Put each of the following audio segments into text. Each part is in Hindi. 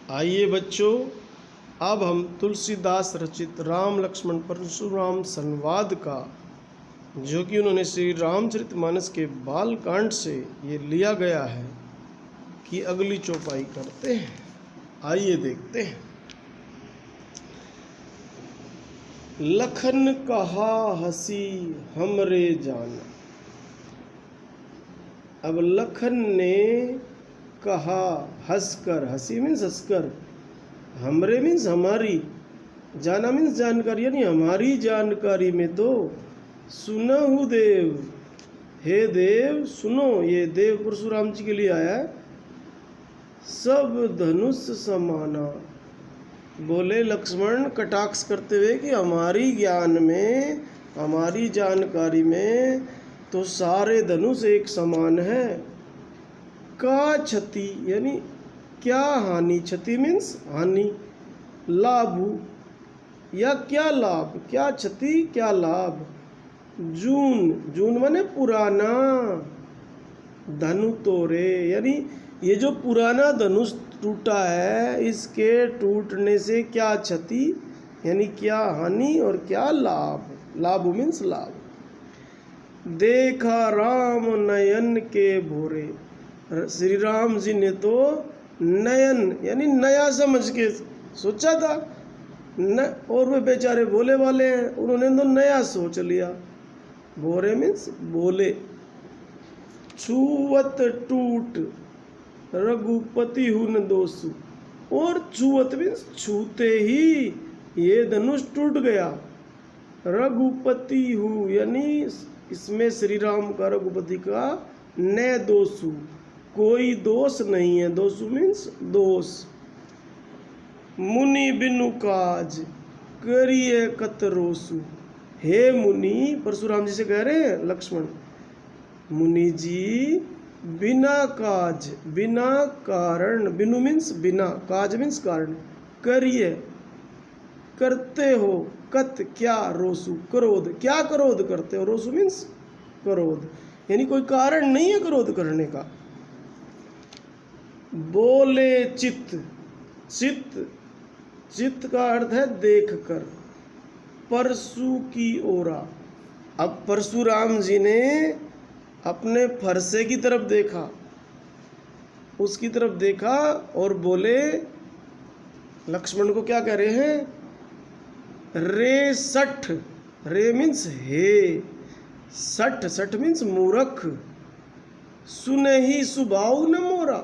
आइए बच्चों, अब हम तुलसीदास रचित राम लक्ष्मण परशुराम संवाद का, जो कि उन्होंने श्री रामचरितमानस के बाल कांड से ये लिया गया है, कि अगली चौपाई करते हैं। आइए देखते हैं। लखन कहा हसी हमरे जान। अब लखन ने कहा हंसकर, हंसी मीन्स हंसकर, हमरे मीन्स हमारी, जाना मीन्स जानकारी, यानी हमारी जानकारी में तो सुनहु देव, हे देव सुनो। ये देव परशुराम जी के लिए आया है। सब धनुष समाना, बोले लक्ष्मण कटाक्ष करते हुए कि हमारी ज्ञान में, हमारी जानकारी में तो सारे धनुष एक समान है। का क्षति यानी क्या हानि, क्षति मीन्स हानि, लाभु या क्या लाभ, क्या क्षति क्या लाभ। जून, जून माने पुराना, धनु तोरे, यानी ये जो पुराना धनुष टूटा है, इसके टूटने से क्या क्षति यानी क्या हानि और क्या लाभ, लाभ मीन्स लाभ। देखा राम नयन के भोरे, श्री राम जी ने तो नयन यानी नया समझ के सोचा था न, और वे बेचारे भोले वाले हैं, उन्होंने तो नया सोच लिया। भोरे मीन्स बोले। छुवत टूट रघुपति हुन दोषु, और छुवत मीन्स छूते ही ये धनुष टूट गया। रघुपति हु यानी इसमें श्री राम का, रघुपति का, न दोषु कोई दोष नहीं है। दोषु मीन्स दोष। मुनि बिनु काज करिए कतरोसु, हे मुनि, परशुराम जी से कह रहे हैं लक्ष्मण, मुनि जी बिना काज, बिना कारण, बिनु मीन्स बिना, काज मीन्स कारण, करिए करते हो, कत क्या, रोसु क्रोध, क्या क्रोध करते हो, रोसु मीन्स क्रोध, यानी कोई कारण नहीं है क्रोध करने का। बोले चित्त, चित्त, चित्त का अर्थ है देखकर, परशु की ओरा। अब परशुराम जी ने अपने फरसे की तरफ देखा, उसकी तरफ देखा और बोले, लक्ष्मण को क्या कह रहे हैं, रे सठ, रे मीन्स हे, सठ, सठ मीन्स मूर्ख, सुनहि सुभाव न मोरा,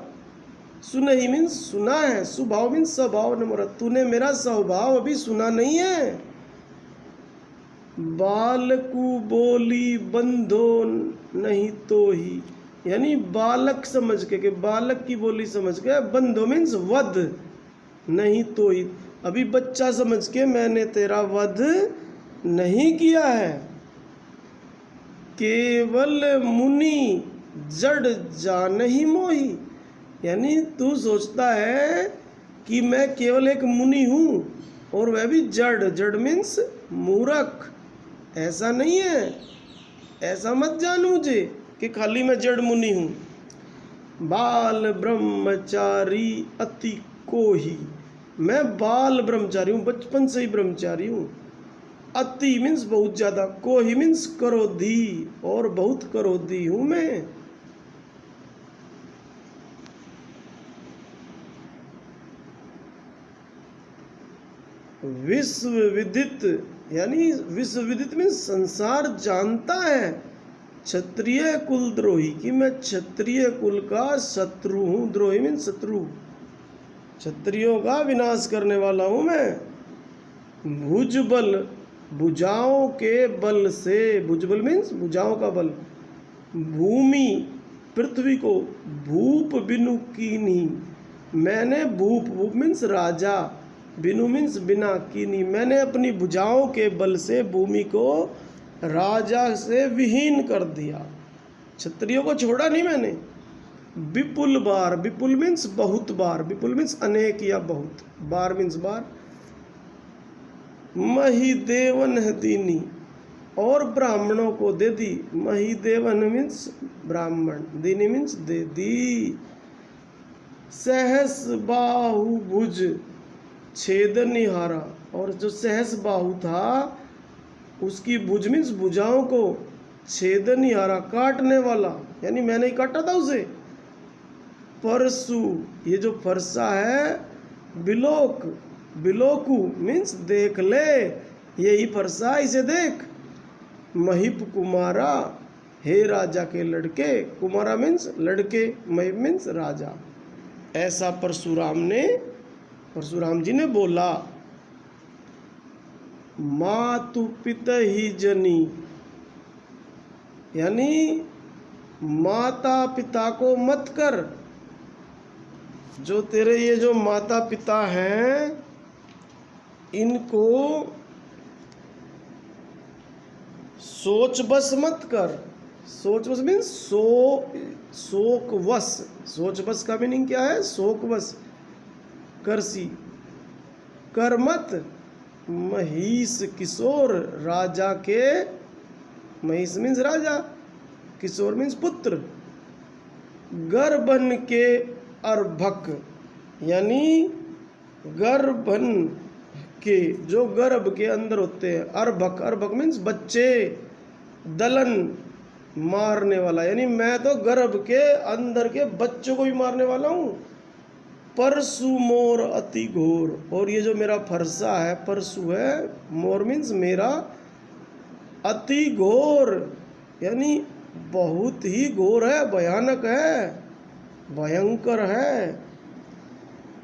सुनहि मीन्स सुना है, सुभाव मीन्स स्वभाव न मोरा, तूने मेरा स्वभाव अभी सुना नहीं है। बालकु बोली बंधो नहीं तो ही, यानी बालक समझ के, बालक की बोली समझ के, बंधो मीन्स वध, नहीं तो ही अभी बच्चा समझ के मैंने तेरा वध नहीं किया है। केवल मुनि जड़ जान ही मोही, यानी तू सोचता है कि मैं केवल एक मुनि हूँ और वह भी जड़, जड़ मीन्स मूर्ख। ऐसा नहीं है, ऐसा मत जान मुझे कि खाली मैं जड़ मुनि हूँ। बाल ब्रह्मचारी अति कोही, मैं बाल ब्रह्मचारी हूँ, बचपन से ही ब्रह्मचारी हूँ। अति मीन्स बहुत ज़्यादा, कोही मीन्स क्रोधी, और बहुत क्रोधी हूँ मैं। विश्व विदित, यानी विश्व विदित मीन्स संसार जानता है, क्षत्रिय कुल द्रोही, कि मैं क्षत्रिय कुल का शत्रु हूँ। द्रोही मीन्स शत्रु, क्षत्रियों का विनाश करने वाला हूँ मैं। भुजबल, भुजाओं के बल से, भुजबल मीन्स भुजाओं का बल, भूमि पृथ्वी को, भूप बिनु कीनी, मैंने भूप, भूप मीन्स राजा, बिनु मीन्स बिना, कीनी मैंने अपनी भुजाओं के बल से भूमि को राजा से विहीन कर दिया। क्षत्रियों को छोड़ा नहीं मैंने। विपुल बार, विपुल मीन्स बहुत बार, विपुल मीन्स अनेक या बहुत, बार मीन्स बार। महिदेवन दीनी, और ब्राह्मणों को दे दी। महिदेवन मीन्स ब्राह्मण, दीनी मीन्स दे दी। सहस बाहु भुज छेदनिहारा, और जो सहस बाहु था उसकी भुज मीन्स भुजाओं को छेदनिहारा काटने वाला, यानी मैंने ही काटा था उसे। परसु, ये जो फरसा है, बिलोक, बिलोकु मीन्स देख ले, यही फरसा, इसे देख। महिप कुमारा, हे राजा के लड़के, कुमारा मीन्स लड़के, महिप मीन्स राजा। ऐसा परशुराम जी ने बोला। मातु पिता ही जनी, यानी माता पिता को मत कर। जो तेरे ये जो माता पिता हैं इनको सोच बस मत कर। सोच बस मीन्स शोक वश। सोच बस का मीनिंग क्या है? शोक वश, करसी, कर मत। महिष किशोर, राजा के, महिष मीन्स राजा, किशोर मीन्स पुत्र। गर्भन के अर्भक, यानी गर्भन के, जो गर्भ के अंदर होते हैं। अर्भक, अर्भक मीन्स बच्चे। दलन, मारने वाला, यानी मैं तो गर्भ के अंदर के बच्चों को भी मारने वाला हूँ। परसु मोर अति घोर, और ये जो मेरा फरसा है, परसु है, मोर मीन्स मेरा, अति घोर यानी बहुत ही घोर है, भयानक है, भयंकर है।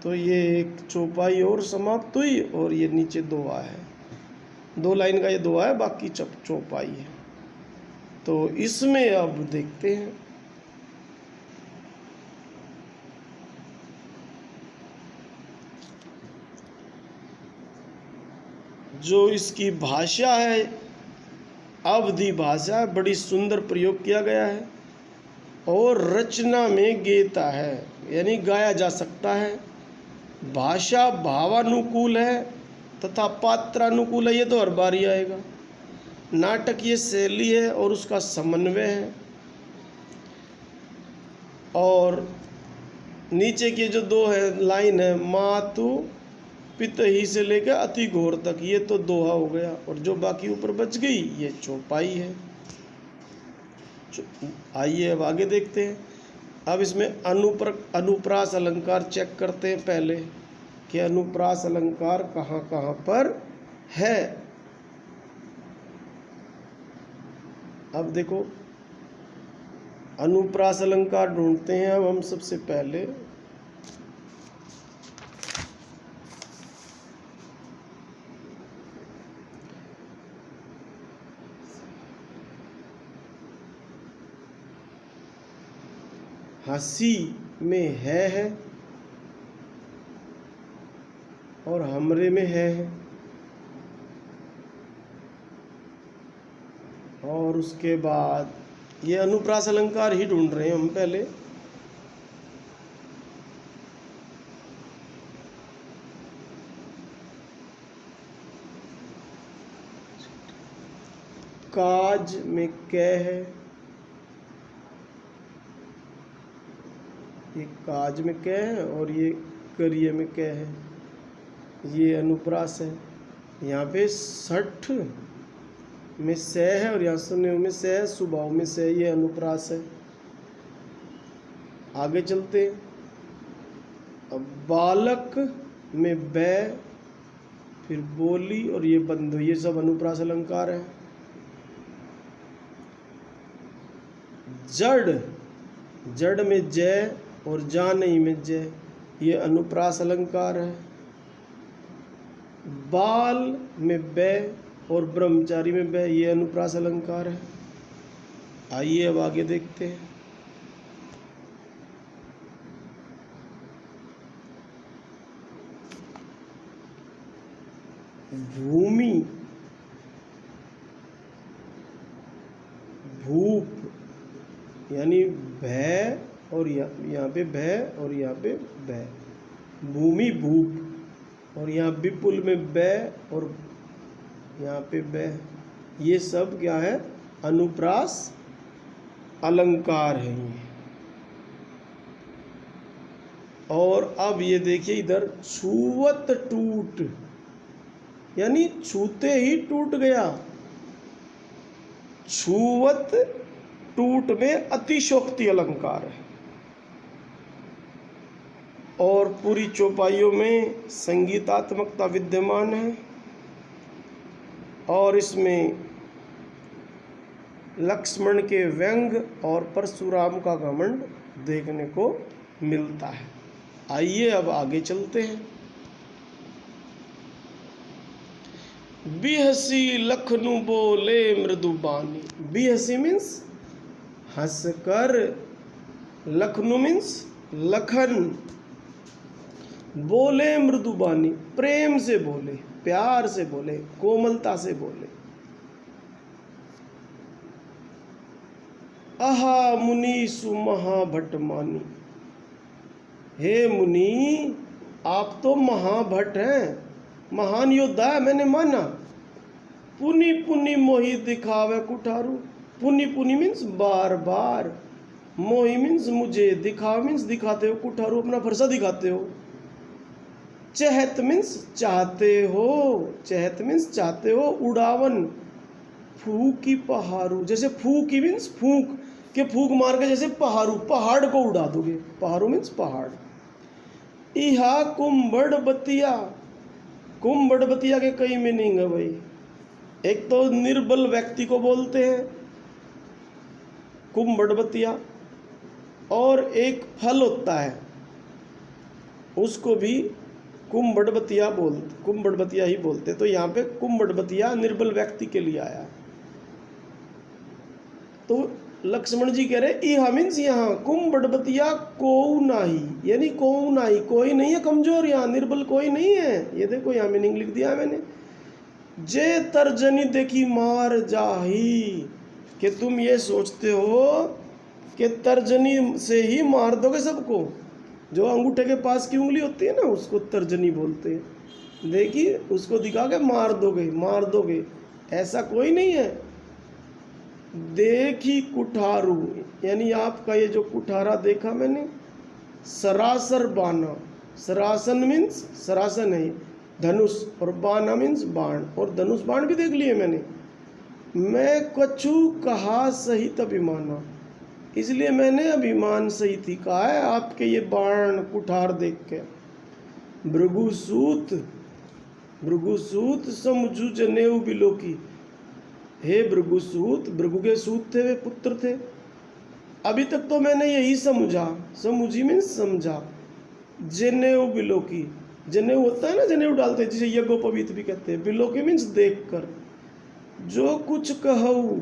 तो ये एक चौपाई और समाप्त हुई, और ये नीचे दोहा है। 2 लाइन का ये दोहा है, बाकी चौपाई है। तो इसमें अब देखते हैं। जो इसकी भाषा है, अवधि भाषा है, बड़ी सुंदर प्रयोग किया गया है, और रचना में गेता है, यानी गाया जा सकता है। भाषा भावानुकूल है तथा पात्रानुकूल है, ये तो हर बार ही आएगा। नाटकीय शैली है और उसका समन्वय है। और नीचे के जो 2 है लाइन है, मातु पिता ही से लेकर अति घोर तक, ये तो दोहा हो गया, और जो बाकी ऊपर बच गई ये चौपाई है। आइए अब आगे देखते हैं। अब इसमें अनुप्रास अलंकार चेक करते हैं पहले, कि अनुप्रास अलंकार कहाँ कहाँ पर है। अब देखो, अनुप्रास अलंकार ढूंढते हैं अब हम सबसे पहले। हंसी में है और हमरे में है, और उसके बाद ये अनुप्रास अलंकार ही ढूंढ रहे हैं हम पहले। काज में कै है, ये काज में कै है, और ये करिए में कै है, ये अनुप्रास है। यहाँ पे 60 में से है, और यहाँ सुने में से है, सुभाव में से, ये अनुप्रास है। आगे चलते हैं। अब बालक में बै, फिर बोली, और ये बंधु, ये सब अनुप्रास अलंकार है। जड़, जड़ में जय और जा नहीं में जय, ये अनुप्रास अलंकार है। बाल में बै और ब्रह्मचारी में बै, ये अनुप्रास अलंकार है। आइए अब आगे देखते हैं। भूमि, भूप यानी भय, और यहाँ पे भय और यहाँ पे भय, भूमि भूप, और यहाँ विपुल में बै और यहाँ पे बै, ये सब क्या है? अनुप्रास अलंकार है। ये और अब ये देखिए इधर छुवत टूट, यानी छूते ही टूट गया। छुवत टूट में अतिशोक्ति अलंकार है और पूरी चौपाइयों में संगीतात्मकता विद्यमान है और इसमें लक्ष्मण के व्यंग और परशुराम का घमंड देखने को मिलता है। आइए अब आगे चलते हैं। बिहसी लखनु बोले मृदुबानी। बिहसी मीन्स हंसकर, लखनु मीन्स लखन, बोले मृदुबानी प्रेम से बोले, प्यार से बोले, कोमलता से बोले। आहा मुनि सुमहाभट्ट मानी। हे मुनि, आप तो महाभट्ट हैं, महान योद्धा है, मैंने माना। पुनि पुनि मोहि दिखावे कुठारू। पुनि पुनि मीन्स बार बार, मोहि मीन्स मुझे, दिखावे मीन्स दिखाते हो, कुठारू अपना फरसा दिखाते हो। चहत मीन्स चाहते हो, चहत मीन्स चाहते हो, उड़ावन। फूकी पहाड़ू, जैसे फूकी मीन्स फूक के, फूक मार के जैसे पहाड़ू, पहाड़ को उड़ा दोगे। पहाड़ू मीन्स पहाड़। इहा कुंभड़ बतिया। कुंभड़ बतिया के कई मीनिंग है भाई। एक तो निर्बल व्यक्ति को बोलते हैं कुंभड़ बतिया, और एक फल होता है उसको भी कुंभड़बतिया ही बोलते। तो यहाँ पे कुंभड़बतिया निर्बल व्यक्ति के लिए आया। तो लक्ष्मण जी कह रहे इहा मीन्स यहाँ, कुंभड़बतिया कोऊ नाही, यानी कोऊ नाही, कोई नहीं है कमजोर, यहाँ निर्बल कोई नहीं है। ये देखो यहाँ मीनिंग लिख दिया मैंने। जे तर्जनी देखी मार जाही, कि तुम ये सोचते हो कि तर्जनी से ही मार दोगे सबको। जो अंगूठे के पास की उंगली होती है ना, उसको तर्जनी बोलते हैं। देखिए उसको दिखा के मार दोगे, ऐसा कोई नहीं है। देखी कुठारू, यानी आपका ये जो कुठारा देखा मैंने, सरासर बाना। सरासन मीन्स सरासन है धनुष, और बाना मीन्स बाण, और धनुष बाण भी देख लिए मैंने। मैं कछु कहा सहित अभिमाना, इसलिए मैंने अभिमान सहित ही कहा है आपके ये बाण कुठार देख के। भृगुसूत, भृगुसूत समझू जनेऊ बिलोकी। हे भृगुसूत, भृगु के सूत थे, वे पुत्र थे। अभी तक तो मैंने यही समझा, समझी मीन्स समझा। जनेऊ बिलोकी, जनेऊ होता है ना, जनेऊ डालते हैं जिसे यज्ञोपवीत भी कहते हैं। बिलोकी मीन्स देख कर। जो कुछ कहूँ,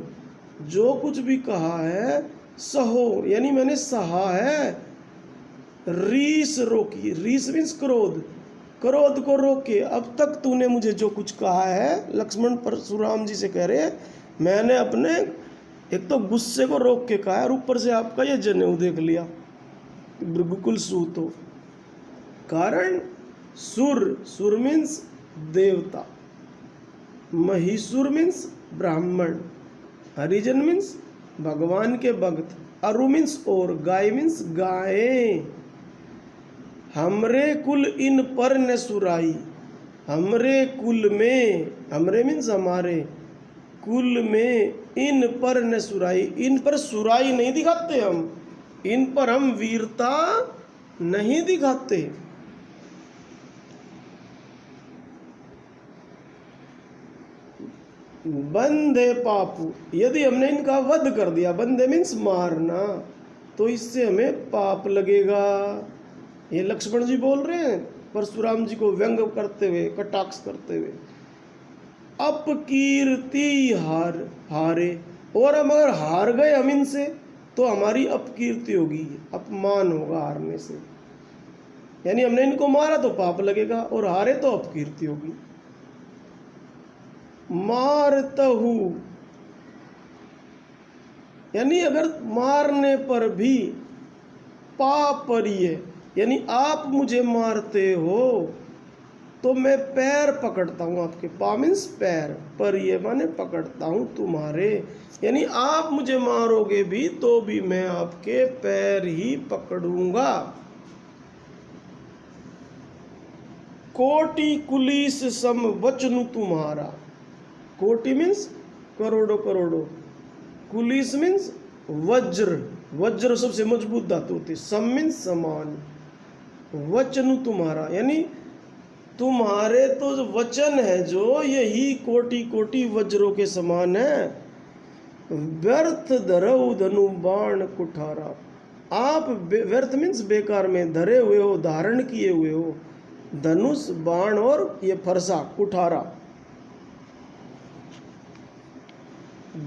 जो कुछ भी कहा है, सहो, यानी मैंने सहा है। रीस रोकी, रीस मीन्स क्रोध, क्रोध को रोके। अब तक तूने मुझे जो कुछ कहा है, लक्ष्मण परशुराम जी से कह रहे हैं, मैंने अपने एक तो गुस्से को रोक के कहा है, और ऊपर से आपका ये जनेऊ देख लिया। बिल्कुल सूत हो। कारण सुर, सुर मीन्स देवता, महिषुर मीन्स ब्राह्मण, हरिजन मीन्स भगवान के भक्त, अरु मीन्स और, गाय मीन्स गाय। हमरे कुल इन पर न सुराई। हमरे कुल में, हमरे मीन्स हमारे, कुल में इन पर न सुराई, इन पर सुराई नहीं दिखाते हम, इन पर हम वीरता नहीं दिखाते। बंधे पापू, यदि हमने इनका वध कर दिया, बंधे मीन्स मारना, तो इससे हमें पाप लगेगा। ये लक्ष्मण जी बोल रहे हैं परशुराम जी को व्यंग करते हुए, कटाक्ष करते हुए। अपकीर्ति हारे, और हम अगर हार गए हम इनसे, तो हमारी अपकीर्ति होगी, अपमान होगा हारने से। यानी हमने इनको मारा तो पाप लगेगा, और हारे तो अपकीर्ति होगी। मारतहु, यानी अगर मारने पर भी पापरिय, यानी आप मुझे मारते हो तो मैं पैर पकड़ता हूँ आपके। पा मीन्स पैर, परिय माने पकड़ता हूँ तुम्हारे, यानी आप मुझे मारोगे भी तो भी मैं आपके पैर ही पकड़ूंगा। कोटि कुलीस सम वचनु तुम्हारा। कोटि मीन्स करोड़ों करोड़ों, कुलीस मीन्स वज्र, वज्र सबसे मजबूत धातु होती है, सम मीन्स समान, वचनु तुम्हारा यानी तुम्हारे तो वचन है जो यही कोटि कोटि वज्रों के समान है। व्यर्थ धरऊ धनु बाण कुठारा, आप व्यर्थ मीन्स बेकार में धरे हुए हो, धारण किए हुए हो धनुष बाण और ये फरसा कुठारा।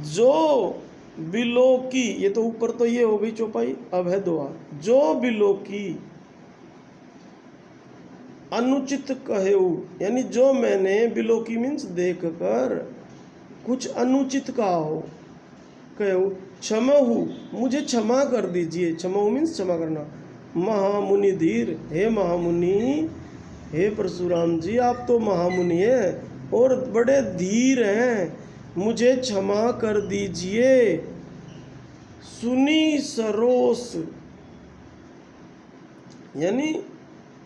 जो बिलो की, ये तो ऊपर तो ये हो गई चौपाई, अब है दुआ। जो बिलो की अनुचित कहेऊ, यानी जो मैंने बिलो की मीन्स देख कर कुछ अनुचित कहा हो, कहेऊ क्षमहु, मुझे क्षमा कर दीजिए। क्षमहु मीन्स क्षमा करना। महामुनि धीर, हे महामुनि, हे परशुराम जी आप तो महामुनि हैं और बड़े धीर हैं, मुझे क्षमा कर दीजिए। सुनी सरोस, यानी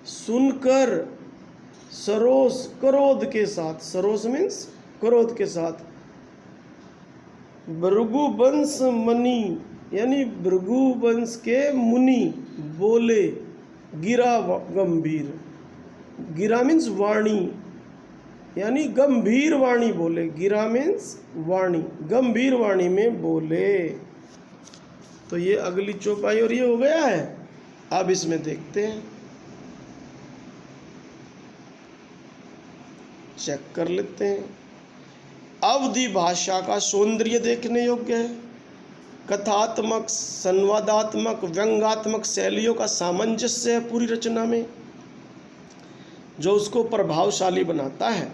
सुनकर, सरोस क्रोध के साथ, सरोस मीन्स क्रोध के साथ। भृगुवंश मुनि, यानी भृगुवंश के मुनि बोले, गिरा गंभीर, गिरा मीन्स वाणी, यानी गंभीर वाणी बोले, गिरा मीन्स वाणी, गंभीर वाणी में बोले। तो ये अगली चौपाई और ये हो गया है। अब इसमें देखते हैं, चेक कर लेते हैं। अवधि भाषा का सौंदर्य देखने योग्य है। कथात्मक, संवादात्मक, व्यंग्यात्मक शैलियों का सामंजस्य है पूरी रचना में, जो उसको प्रभावशाली बनाता है।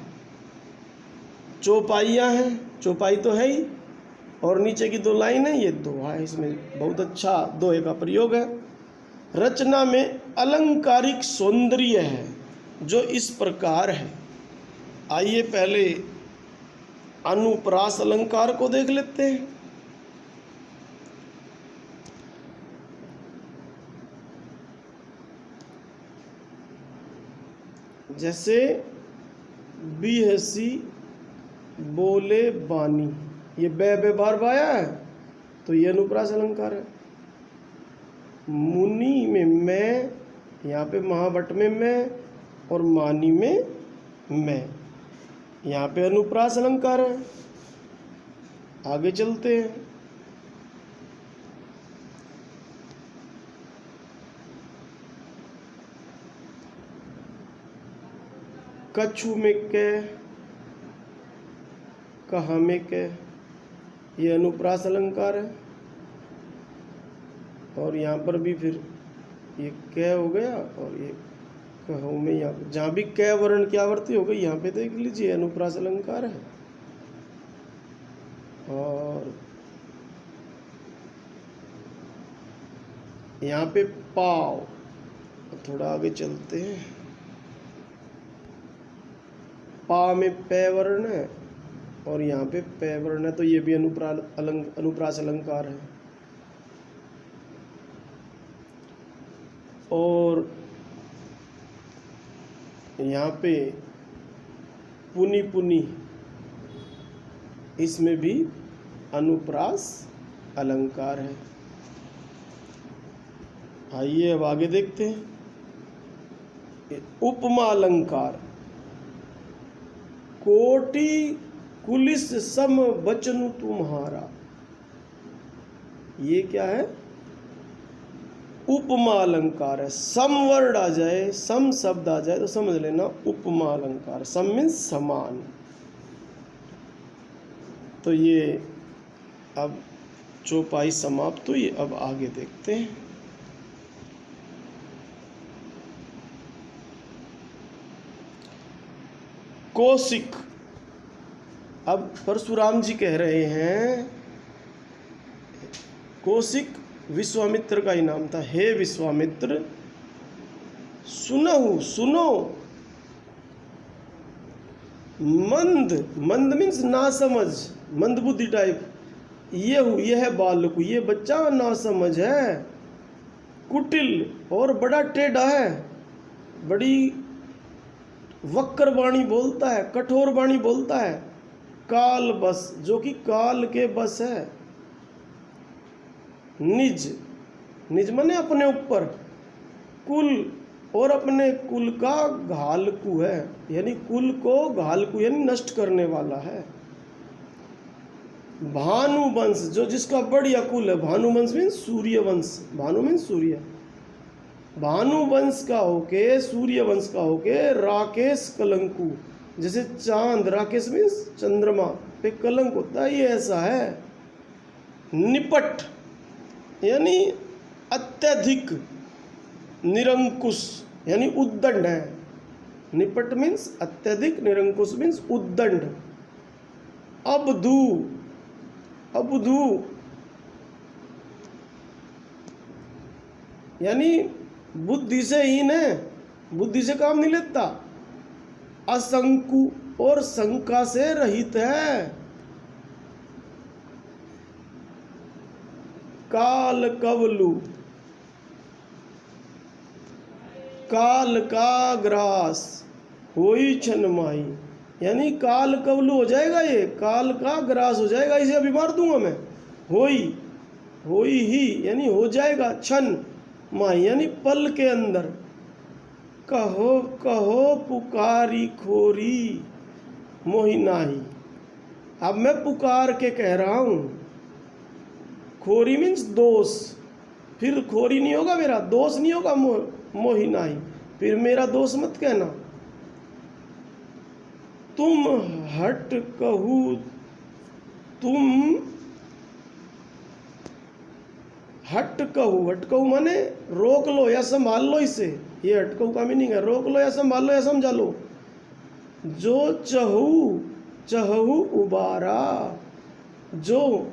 चौपाइयाँ हैं, चौपाई तो है ही, और नीचे की दो लाइन है, ये दोहा है, इसमें बहुत अच्छा दोहे का प्रयोग है। रचना में अलंकारिक सौंदर्य है जो इस प्रकार है। आइए पहले अनुप्रास अलंकार को देख लेते हैं। जैसे बिहसी बोले बानी, ये बे बार बाया है तो ये अनुप्रास अलंकार है। मुनि में मैं, यहाँ पे महाभट्ट में मैं और मानी में मैं, यहाँ पे अनुप्रास अलंकार है। आगे चलते हैं। कछु में कै, कहा में कै, ये अनुप्रास अलंकार है। और यहाँ पर भी फिर ये कै हो गया और ये कहूँ में, यहाँ जहाँ भी कै वर्ण की आवृत्ति हो गई यहाँ पे देख लीजिए अनुप्रास अलंकार है। और यहाँ पे पाव, थोड़ा आगे चलते हैं, पा में पै वर्ण है और यहाँ पे पै वर्ण है, तो ये भी अनुप्रास अलंकार है। और यहाँ पे पुनि पुनि, इसमें भी अनुप्रास अलंकार है। आइए अब आगे देखते हैं। उपमा अलंकार, कोटि कुलिस सम वचनु तुम्हारा, ये क्या है? उपमा अलंकार है। सम वर्ड आ जाए, सम शब्द आ जाए तो समझ लेना उपमा अलंकार। सम मीन्स समान। तो ये अब चौपाई समाप्त हुई। अब आगे देखते हैं। कौशिक, अब परशुराम जी कह रहे हैं, कौशिक विश्वामित्र का ही नाम था। हे विश्वामित्र, सुनहु, सुनो, मंद, मंद मीन्स ना समझ, मंद बुद्धि टाइप, ये है बालक, ये बच्चा ना समझ है। कुटिल, और बड़ा टेढ़ा है, बड़ी वक्र वाणी बोलता है, कठोर वाणी बोलता है। काल बस, जो कि काल के बस है। निज, निज माने अपने ऊपर। कुल, और अपने कुल का घालकू है, यानी कुल को घालकू यानी नष्ट करने वाला है। भानुवंश, जो जिसका बढ़िया कुल है। भानुवंश मीन्स सूर्य वंश, भानु मीन्स सूर्य। भानुवंश का होके, सूर्य वंश का होके राकेश कलंकु, जैसे चांद, राकेश मीन्स चंद्रमा पे कलंक होता है, ये ऐसा है। निपट यानी अत्यधिक, निरंकुश यानी उद्दंड है। निपट मीन्स अत्यधिक, निरंकुश मीन्स उद्दंड। अबधू, अबधू यानी बुद्धि से हीन है, बुद्धि से काम नहीं लेता। असंकु, और शंका से रहित है। काल कवलु, काल का ग्रास, होई छन माही, यानी काल कवलु हो जाएगा, ये काल का ग्रास हो जाएगा, इसे अभी मार दूंगा मैं। होई, होई ही यानी हो जाएगा, छन माही यानी पल के अंदर। कहो कहो पुकारी खोरी मोहि नाही, अब मैं पुकार के कह रहा हूं। खोरी मीन्स दोष, फिर खोरी नहीं होगा मेरा, दोष नहीं होगा, मोहि नाही, फिर मेरा दोष मत कहना। तुम हट कहू, तुम हट कहू, हट कहू माने रोक लो या संभाल लो इसे, ये हट कहू का मीनिंग है, रोक लो या संभाल लो या समझा लो। जो चहू, चहू उबारा, जो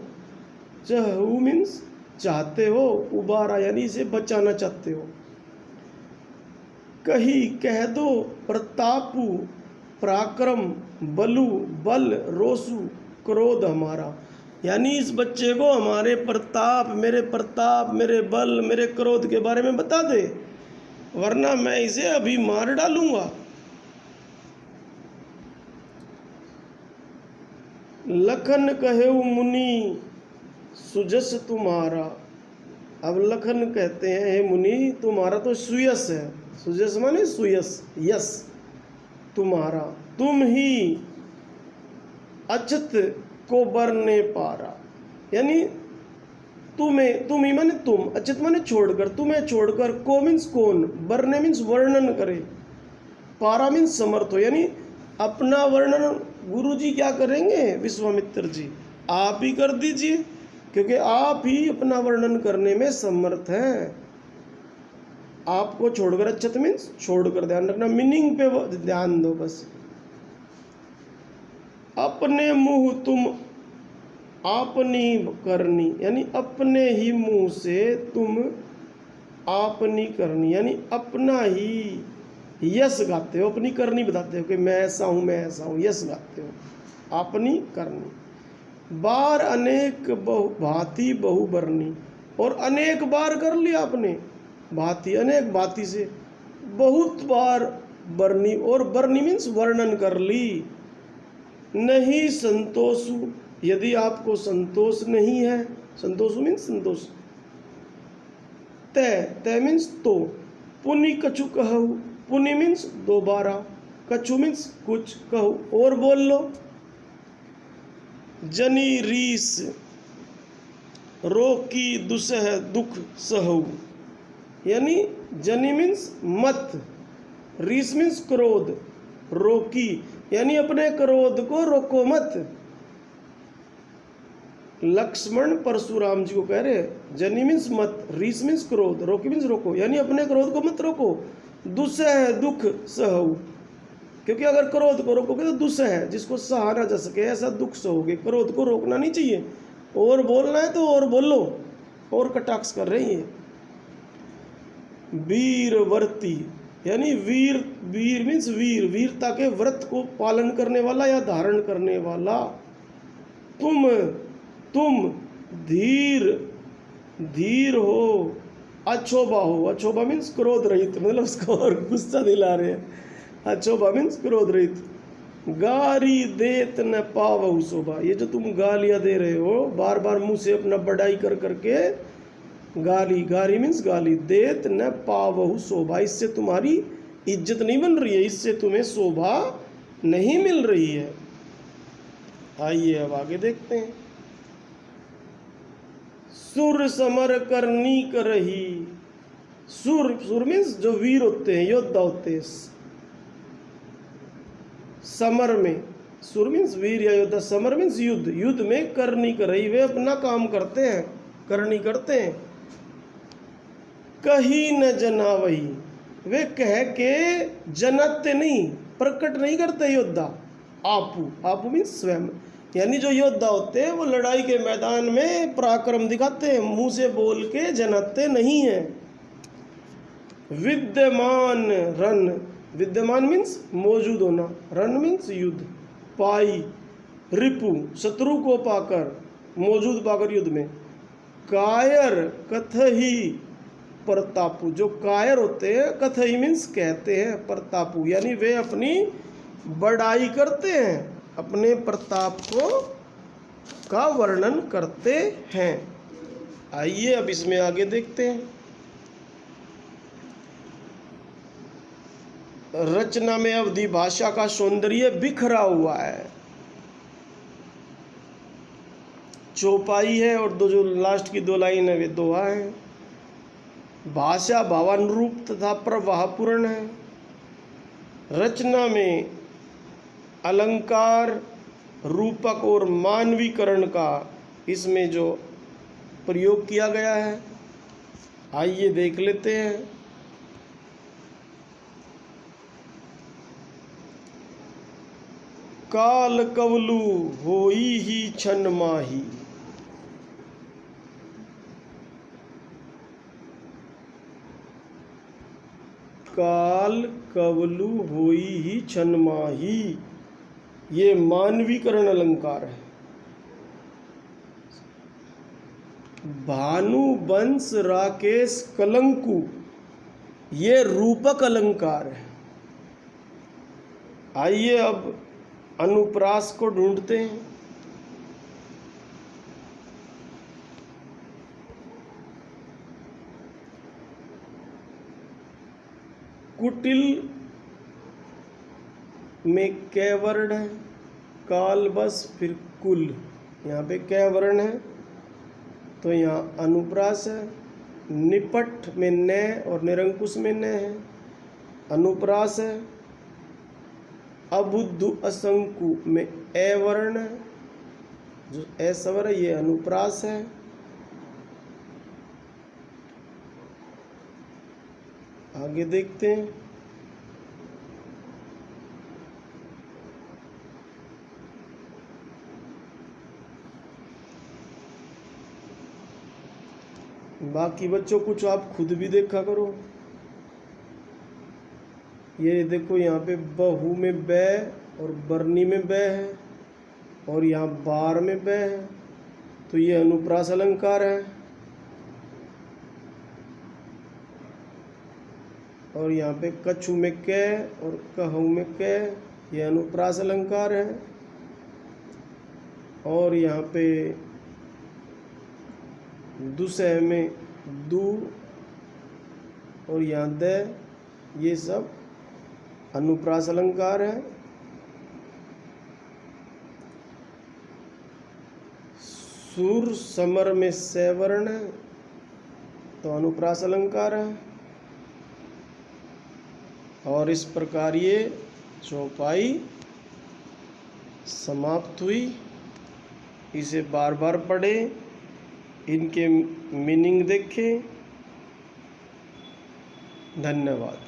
चहू मीन्स चाहते हो, उबारा यानी इसे बचाना चाहते हो। कही कह दो प्रतापु, पराक्रम, बलु, बल, रोसु, क्रोध हमारा, यानी इस बच्चे को हमारे प्रताप, मेरे बल, मेरे क्रोध के बारे में बता दे, वरना मैं इसे अभी मार डालूंगा। लखन कहे मुनि सुजस तुम्हारा, अब लखन कहते हैं हे मुनि तुम्हारा तो सुयस है, सुजस माने सुयस, यस तुम्हारा, तुम ही अचित को बरने पारा, यानी तुम्हें, तुम ही माने तुम, अचित माने छोड़कर, तुम्हें छोड़कर, को मीन्स कौन, बरने मीन्स वर्णन करे, पारा मीन्स समर्थ हो, यानी अपना वर्णन गुरु जी क्या करेंगे, विश्वामित्र जी आप ही कर दीजिए, क्योंकि आप ही अपना वर्णन करने में समर्थ हैं। आपको छोड़कर, अचित मीन्स छोड़कर, ध्यान रखना, मीनिंग पे ध्यान दो बस। अपने मुंह तुम आपनी करनी, यानी अपने ही मुंह से तुम आपनी करनी, यानी अपना ही यश गाते हो, अपनी करनी बताते हो कि मैं ऐसा हूँ, मैं ऐसा हूँ, यश गाते हो, अपनी करनी। बार अनेक भांति बहु बरनी, और अनेक बार कर लिया आपने, भांति अनेक भांति से, बहुत बार बरनी, और बरनी मीन्स वर्णन कर ली। नहीं संतोषु, यदि आपको संतोष नहीं है, संतोषु मीन्स संतोष, तय, तय मीन्स तो, पुनि कछु कहू, पुनि मीन्स दोबारा, कछु मीन्स कुछ, कहू और बोल लो। जनी रीस, रोकी दुसह दुख सहू, यानी जनी मीन्स मत, रीस मीन्स क्रोध, रोकी यानी अपने क्रोध को रोको मत। लक्ष्मण परशुराम जी को कह रहे, जनी मीन्स मत, रीस मीन्स क्रोध, रोकी मीन्स रोको, यानी अपने क्रोध को मत रोको। दुसह दुख सहू, क्योंकि अगर क्रोध को रोकोगे तो दुसह है, जिसको सहा ना जा सके ऐसा दुख सहोगे, क्रोध को रोकना नहीं चाहिए, और बोलना है तो और बोलो, और कटाक्ष कर रही है। वीरवर्ती, यानी वीर, वीर मीन्स वीर, वीरता के व्रत को पालन करने वाला या धारण करने वाला। तुम धीर, धीर हो, अछोबा हो, अछोबा मीन्स क्रोध रहित, मतलब उसको और गुस्सा दिला रहे हैं, अक्षोभा मीन्स क्रोध रहित। गारी देत न पावहु शोभा, ये जो तुम गालियां दे रहे हो बार बार मुंह से अपना बड़ाई कर करके, गाली, गारी मीन्स गाली, देत न पावहु शोभा, इससे तुम्हारी इज्जत नहीं बन रही है, इससे तुम्हें शोभा नहीं मिल रही है। आइए अब आगे देखते हैं। सुर समर करनी करही, सुर, सुर मीन्स जो वीर होते हैं, योद्धा होते हैं। समर में, सुर मीन्स वीर या योद्धा, समर मीन्स युद्ध, युद्ध में करनी करही, वे अपना काम करते हैं, करनी करते हैं। कही न जनावही, वे कह के जनाते नहीं, प्रकट नहीं करते योद्धा। आपू, आपू मीन्स स्वयं, यानी जो योद्धा होते हैं वो लड़ाई के मैदान में पराक्रम दिखाते हैं, मुंह से बोल के जनाते नहीं है। विद्यमान रन, विद्यमान मीन्स मौजूद होना, रन मीन्स युद्ध। पाई रिपु, शत्रु को पाकर, मौजूद पाकर युद्ध में। कायर कथही प्रतापु, जो कायर होते हैं, कथही मीन्स कहते हैं, प्रतापु यानी वे अपनी बड़ाई करते हैं, अपने प्रताप को का वर्णन करते हैं। आइए अब इसमें आगे देखते हैं। रचना में अवधि भाषा का सौंदर्य बिखरा हुआ है। चौपाई है और दो जो लास्ट की 2 लाइन है वे दोहा है। भाषा भावानुरूप तथा प्रवाहपूर्ण है। रचना में अलंकार, रूपक और मानवीकरण का इसमें जो प्रयोग किया गया है, आइए देख लेते हैं। काल कवलु होई ही छन माही, काल कवलु होई ही छन माही, ये मानवीकरण अलंकार है। भानु बंस राकेश कलंकु, ये रूपक अलंकार है। आइए अब अनुप्रास को ढूंढते हैं। कुटिल में कै वर्ण है, काल बस फिर कुल, यहाँ पे कै वर्ण है तो यहाँ अनुप्रास है। निपट में न और निरंकुश में न है, अनुप्रास है। अबुद्धु असंकु में ए वर्ण है, जो ए स्वर है ये अनुप्रास है। आगे देखते हैं। बाकी बच्चों कुछ आप खुद भी देखा करो। ये देखो यहाँ पे बहु में बै और बरनी में बै है और यहाँ बार में बै है, तो ये अनुप्रास अलंकार है। और यहाँ पे कछु में कै और कहू में कै, ये अनुप्रास अलंकार है। और यहाँ पे दुसह में दू और यहाँ द, ये सब अनुप्रास अलंकार है। सुर समर में सवर्ण है तो अनुप्रास अलंकार है। और इस प्रकार ये चौपाई समाप्त हुई। इसे बार बार पढ़ें, इनके मीनिंग देखें। धन्यवाद।